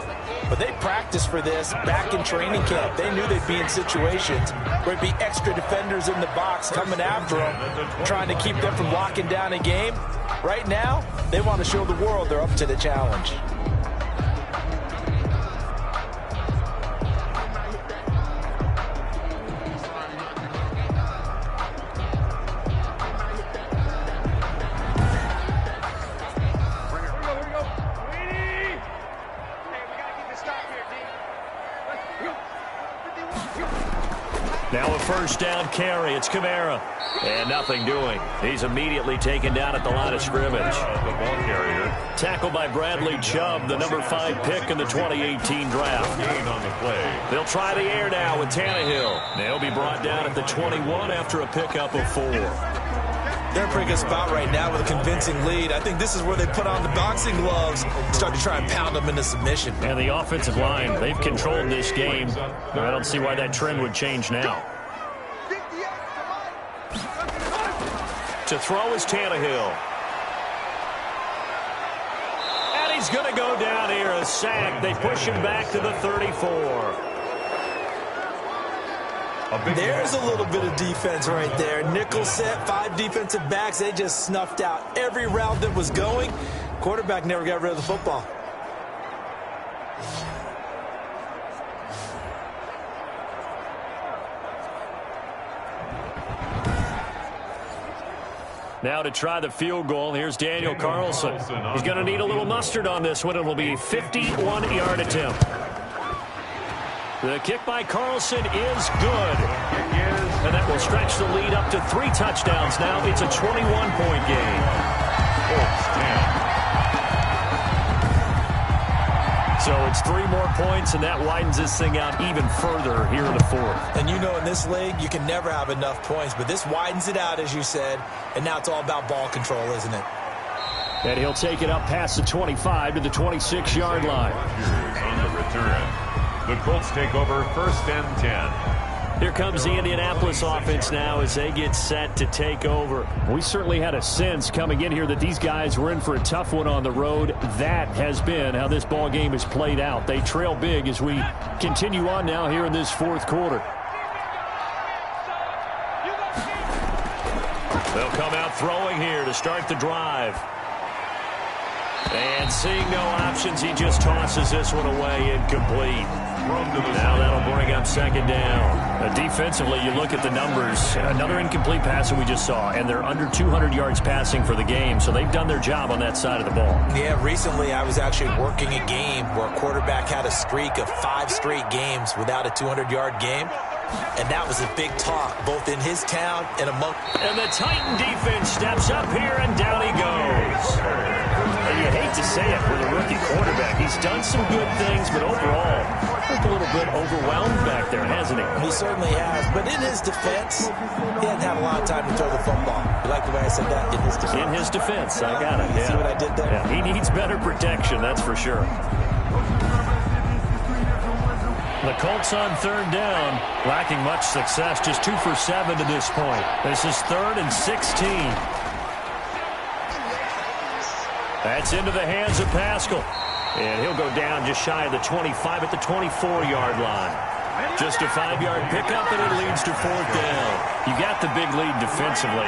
but they practiced for this back in training camp. They knew they'd be in situations where it'd be extra defenders in the box coming after them, trying to keep them from locking down a game. Right now, they want to show the world they're up to the challenge. Now a first down carry. It's Kamara. And nothing doing. He's immediately taken down at the line of scrimmage. The ball carrier. Tackled by Bradley Chubb, the number 5 pick in the 2018 draft. Gain on the play. They'll try the air now with Tannehill. They'll be brought down at the 21 after a pickup of 4. They're in a pretty good spot right now with a convincing lead. I think this is where they put on the boxing gloves, start to try and pound them into submission. And the offensive line, they've controlled this game. I don't see why that trend would change now. To throw is Tannehill. And he's going to go down here, a sack. They push him back to the 34. There's a little bit of defense right there. Nickel set, 5 defensive backs. They just snuffed out every route that was going. Quarterback never got rid of the football. Now to try the field goal, here's Daniel Carlson. He's going to need a little mustard on this one. It'll be a 51-yard attempt. The kick by Carlson is good. And that will stretch the lead up to 3 touchdowns now. It's a 21-point game. So it's 3 more points, and that widens this thing out even further here in the 4th. And you know in this league, you can never have enough points, but this widens it out, as you said, and now it's all about ball control, isn't it? And he'll take it up past the 25 to the 26-yard line. On the return, the Colts take over 1st and 10. Here comes the Indianapolis offense now as they get set to take over. We certainly had a sense coming in here that these guys were in for a tough one on the road. That has been how this ball game has played out. They trail big as we continue on now here in this 4th quarter. They'll come out throwing here to start the drive. And seeing no options, he just tosses this one away incomplete. Now that'll bring up 2nd down. Defensively, you look at the numbers. Another incomplete pass that we just saw, and they're under 200 yards passing for the game, so they've done their job on that side of the ball. Yeah, recently I was actually working a game where a quarterback had a streak of 5 straight games without a 200-yard game, and that was a big talk, both in his town and among... And the Titan defense steps up here, and down he goes. And you hate to say it with a rookie quarterback. He's done some good things, but overall, looked a little bit overwhelmed back there, hasn't he? He certainly has, but in his defense, he hadn't had a lot of time to throw the football. You like the way I said that? In his defense. In his defense, I got it. You see what I did there? Yeah, he needs better protection, that's for sure. The Colts on 3rd down, lacking much success, just 2 for 7 to this point. This is 3rd and 16. That's into the hands of Pascal. And he'll go down just shy of the 25 at the 24-yard line. Just a 5-yard pickup, and it leads to 4th down. You got the big lead defensively.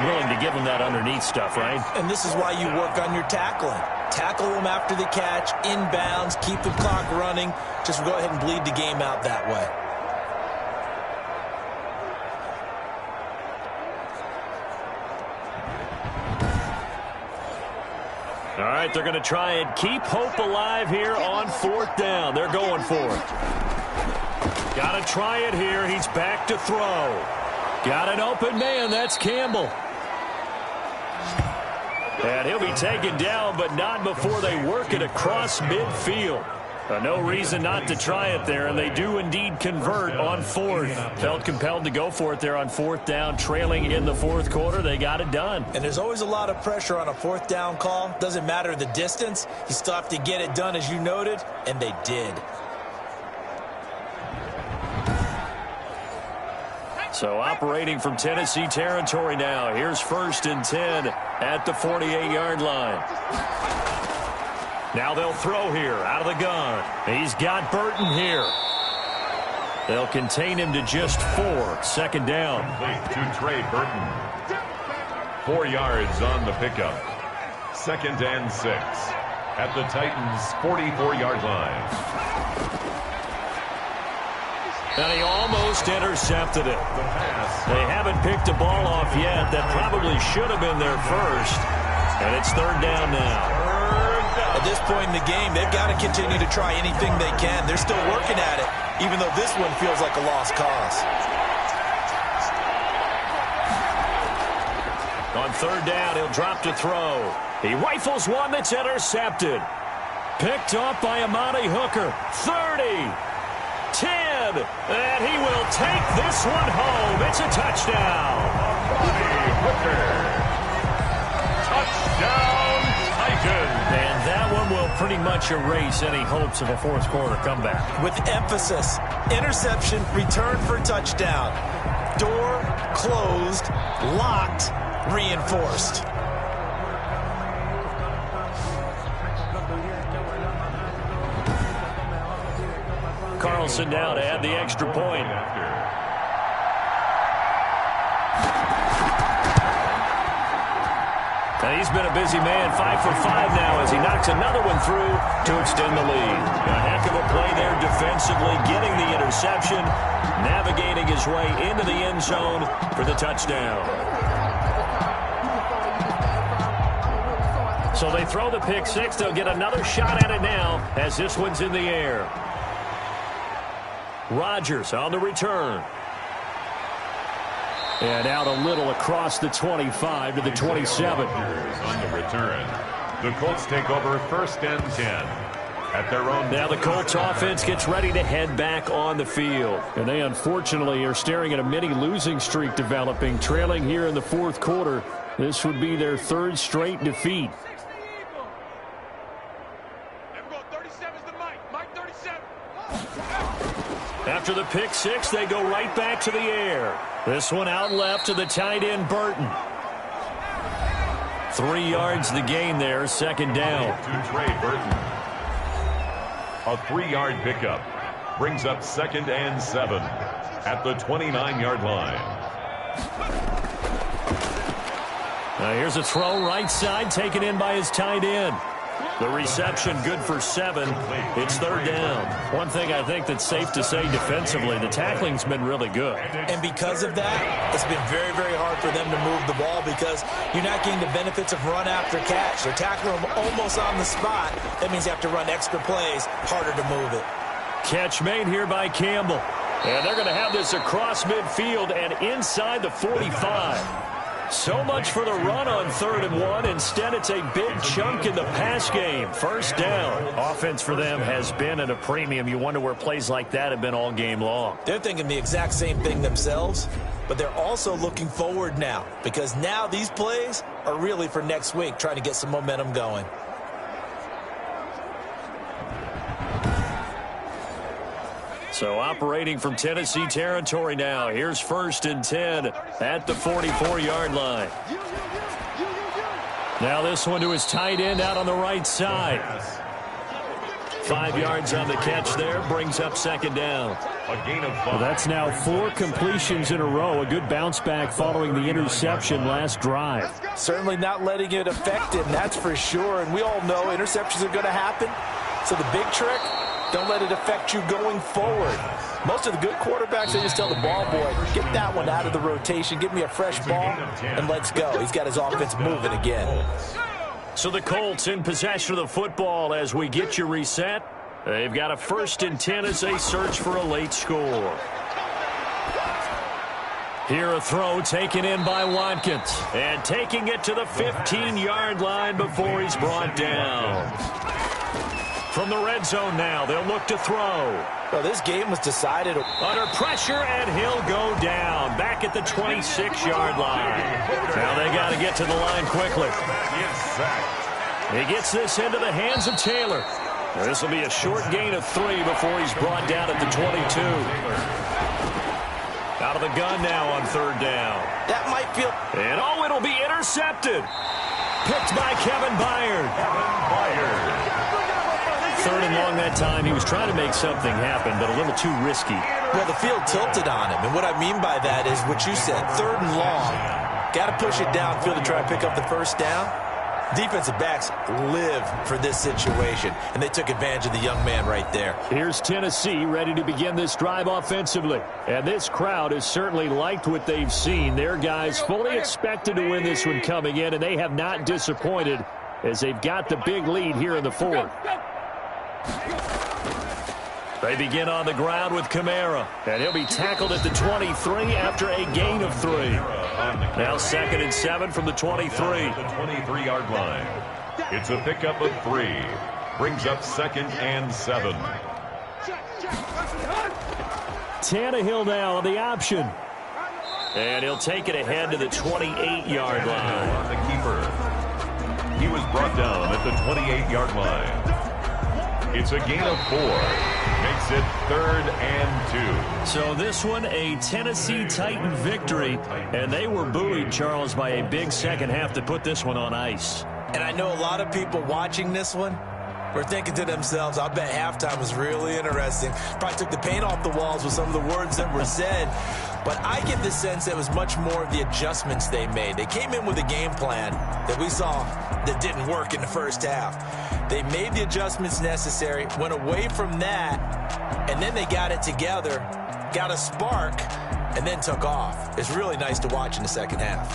Willing to give them that underneath stuff, right? And this is why you work on your tackling. Tackle them after the catch, inbounds, keep the clock running. Just go ahead and bleed the game out that way. All right, they're going to try and keep hope alive here on 4th down. They're going for it. Got to try it here. He's back to throw. Got an open man. That's Campbell. And he'll be taken down, but not before they work it across midfield. No reason not to try it there, and they do indeed convert on 4th. Felt compelled to go for it there on 4th down, trailing in the 4th quarter. They got it done. And there's always a lot of pressure on a 4th down call. Doesn't matter the distance. You still have to get it done, as you noted, and they did. So operating from Tennessee territory now. Here's 1st and 10 at the 48-yard line. Now they'll throw here out of the gun. He's got Burton here. They'll contain him to just 4. 2nd down. To Trey Burton. 4 yards on the pickup. 2nd and 6 at the Titans' 44-yard line. And he almost intercepted it. They haven't picked a ball off yet. That probably should have been their first. And it's 3rd down now. At this point in the game, they've got to continue to try anything they can. They're still working at it, even though this one feels like a lost cause. On 3rd down, he'll drop to throw. He rifles one that's intercepted. Picked up by Amani Hooker. 30. 10. And he will take this one home. It's a touchdown. Amani Hooker. Touchdown, Titans. And that one will pretty much erase any hopes of a 4th quarter comeback. With emphasis, interception, return for touchdown. Door closed, locked, reinforced. Carlson now to add the extra point. And he's been a busy man, 5 for 5 now as he knocks another one through to extend the lead. A heck of a play there defensively, getting the interception, navigating his way into the end zone for the touchdown. So they throw the pick six. They'll get another shot at it now as this one's in the air. Rodgers on the return. And out a little across the 25 to the 27. On the return. The Colts take over 1st and 10 at their own. Now the Colts offense gets ready to head back on the field. And they unfortunately are staring at a mini losing streak developing, trailing here in the 4th quarter. This would be their 3rd straight defeat. After the pick six, they go right back to the air. This one out left to the tight end, Burton. 3 yards the gain there, 2nd down. To Trey Burton. A 3-yard pickup brings up 2nd and 7 at the 29-yard line. Now here's a throw right side taken in by his tight end. The reception good for 7. It's 3rd down. One thing I think that's safe to say defensively, the tackling's been really good. And because of that, it's been very, very hard for them to move the ball because you're not getting the benefits of run after catch. They're tackling them almost on the spot. That means you have to run extra plays, harder to move it. Catch made here by Campbell. And they're going to have this across midfield and inside the 45. So much for the run on 3rd and 1. Instead, it's a big chunk in the pass game. 1st down. Offense for them has been at a premium. You wonder where plays like that have been all game long. They're thinking the exact same thing themselves, but they're also looking forward now because now these plays are really for next week, trying to get some momentum going. So operating from Tennessee territory now. Here's 1st and 10 at the 44-yard line. Now this one to his tight end out on the right side. 5 yards on the catch there, brings up 2nd down. A gain of 5. Well, that's now 4 completions in a row. A good bounce back following the interception last drive. Certainly not letting it affect him, that's for sure. And we all know interceptions are going to happen. So the big trick, don't let it affect you going forward. Most of the good quarterbacks, they just tell the ball boy, get that one out of the rotation, give me a fresh ball, and let's go. He's got his offense moving again. So the Colts in possession of the football as we get you reset. They've got a 1st and 10 as they search for a late score. Here a throw taken in by Watkins. And taking it to the 15-yard line before he's brought down. From the red zone now, they'll look to throw. Well, this game was decided under pressure, and he'll go down back at the 26-yard line. Now they got to get to the line quickly. He gets this into the hands of Taylor. This will be a short gain of 3 before he's brought down at the 22. Out of the gun now on 3rd down. That might feel... And oh, it'll be intercepted. Picked by Kevin Byard. 3rd and long that time. He was trying to make something happen, but a little too risky. Well, the field tilted on him, and what I mean by that is what you said, 3rd and long. Got to push it downfield to try and pick up the 1st down. Defensive backs live for this situation, and they took advantage of the young man right there. Here's Tennessee ready to begin this drive offensively. And this crowd has certainly liked what they've seen. Their guys fully expected to win this one coming in, and they have not disappointed as they've got the big lead here in the 4th. They begin on the ground with Kamara, and he'll be tackled at the 23 after a gain of 3. Now 2nd and 7 from the 23. The 23-yard line. It's a pickup of 3. Brings up 2nd and 7. Tannehill now on the option. And he'll take it ahead to the 28-yard line. On the keeper. He was brought down at the 28-yard line. It's a gain of 4. Makes it 3rd and 2. So this one, a Tennessee Titan victory. And they were buoyed, Charles, by a big second half to put this one on ice. And I know a lot of people watching this one were thinking to themselves, I bet halftime was really interesting. Probably took the paint off the walls with some of the words that were said. But I get the sense that it was much more of the adjustments they made. They came in with a game plan that we saw that didn't work in the first half. They made the adjustments necessary, went away from that, and then they got it together, got a spark, and then took off. It's really nice to watch in the second half.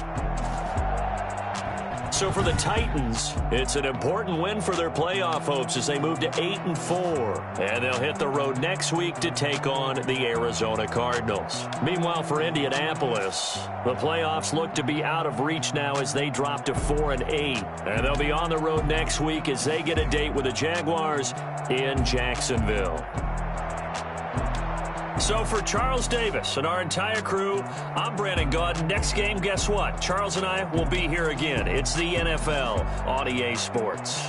So for the Titans, it's an important win for their playoff hopes as they move to 8-4. And they'll hit the road next week to take on the Arizona Cardinals. Meanwhile, for Indianapolis, the playoffs look to be out of reach now as they drop to 4-8. And they'll be on the road next week as they get a date with the Jaguars in Jacksonville. So for Charles Davis and our entire crew, I'm Brandon Gaudin. Next game, guess what? Charles and I will be here again. It's the NFL on EA Sports.